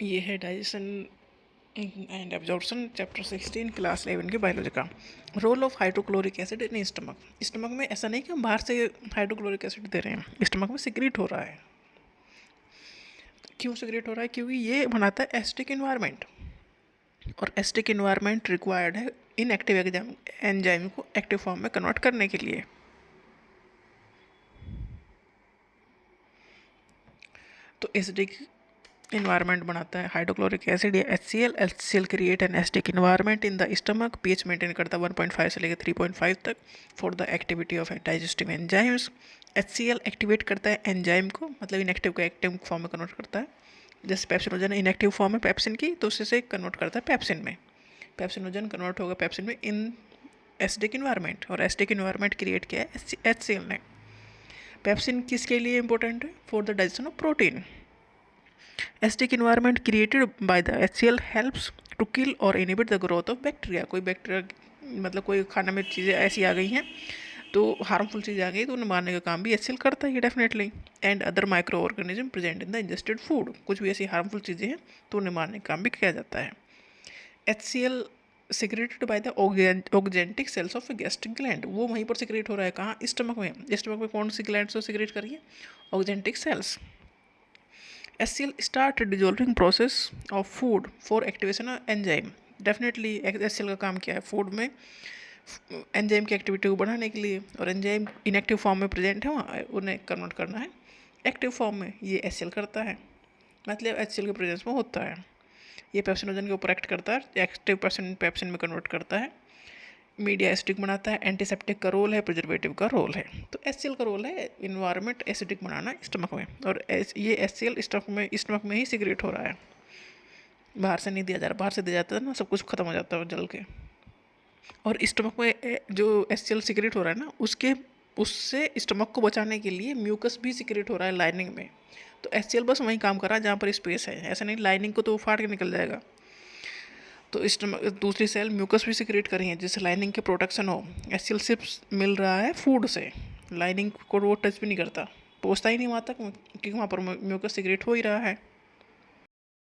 ये है digestion and absorption chapter 16 class 11 की बायोलॉजी का। Role of hydrochloric acid in stomach. Stomach में ऐसा नहीं कि हम बाहर से हाइड्रोक्लोरिक एसिड दे रहे हैं, स्टमक में सिक्रीट हो रहा है। क्यों सिक्रीट हो रहा है? क्योंकि ये बनाता है एसिडिक इन्वायरमेंट, और एसिडिक इन्वायरमेंट रिक्वायर्ड है इनएक्टिव एंजाइम को एक्टिव फॉर्म में कन्वर्ट करने के लिए। तो एसिडिक इन्वायरमेंट बनाता है हाइड्रोक्लोरिक एसिड या HCl। HCl create an acidic environment in the stomach. PH maintain करता है 1.5 से लेकर 3.5 तक for the activity of digestive enzymes. HCl activate करता है एंजाइम को, मतलब इनएक्टिव को एक्टिव फॉर्म में कन्वर्ट करता है। जैसे पेप्सिनोजन इनएक्टिव फॉर्म है पेप्सिन की, तो उससे कन्वर्ट करता है पेप्सिन में। पेप्सिनोजन कन्वर्ट होगा पेप्सिन में इन एसिडिक इन्वायरमेंट, और एसिडिक इन्वायरमेंट क्रिएट किया है HCl ने। पेप्सिन किसके लिए इंपॉर्टेंट है? For the digestion of protein. Acidic environment created by the HCl helps to kill और inhibit the growth of bacteria. कोई बैक्टीरिया, मतलब कोई खाने में चीज़ें ऐसी आ गई हैं, तो हार्मफुल चीज़ें आ गई, तो उन्हें मारने का काम भी HCl करता है definitely. And other micro organism present in the ingested food. कुछ भी ऐसी हार्मफुल चीज़ें हैं तो उन्हें मारने का काम भी किया जाता है। HCl secreted by the oxyntic cells of gastric gland. वो वहीं पर सिक्रेट हो रहा है, कहाँ? स्टमक में। स्टमक में कौन सी ग्लैंड से सिक्रेट कर रही है? Oxyntic cells. HCl start dissolving process of food for activation of enzyme। Definitely HCl का काम क्या है? फूड में एंजाइम की एक्टिविटी को बढ़ाने के लिए, और एंजाइम इनएक्टिव फॉर्म में प्रेजेंट है वहाँ, उन्हें कन्वर्ट करना है एक्टिव फॉर्म में। ये HCl करता है, मतलब HCl के प्रेजेंस में होता है। ये पेप्सिनोजन के ऊपर एक्ट करता है, एक्टिव पेप्सिन में कन्वर्ट करता है, मीडिया एसिडिक बनाता है, एंटीसेप्टिक का रोल है, प्रिजर्वेटिव का रोल है। तो HCl का रोल है इन्वायरमेंट एसिडिक बनाना स्टमक में, और ये HCl स्टमक में ही सिक्रेट हो रहा है, बाहर से नहीं दिया जा रहा। बाहर से दिया जाता है ना, सब कुछ खत्म हो जाता है जल के। और स्टमक में जो HCl सिक्रेट हो रहा है ना, उससे स्टमक को बचाने के लिए म्यूकस भी सिक्रेट हो रहा है लाइनिंग में। तो HCl बस वहीं काम कर रहा है जहाँ पर स्पेस है, ऐसा नहीं लाइनिंग को तो फाड़ के निकल जाएगा। तो स्टमक दूसरी सेल म्यूकस भी सिक्रेट कर रही है जिससे लाइनिंग के प्रोटेक्शन हो। HCl सिर्फ मिल रहा है फूड से, लाइनिंग को वो टच भी नहीं करता, पहुँचता ही नहीं वहाँ तक, क्योंकि वहाँ पर म्यूकस सिक्रेट हो ही रहा है।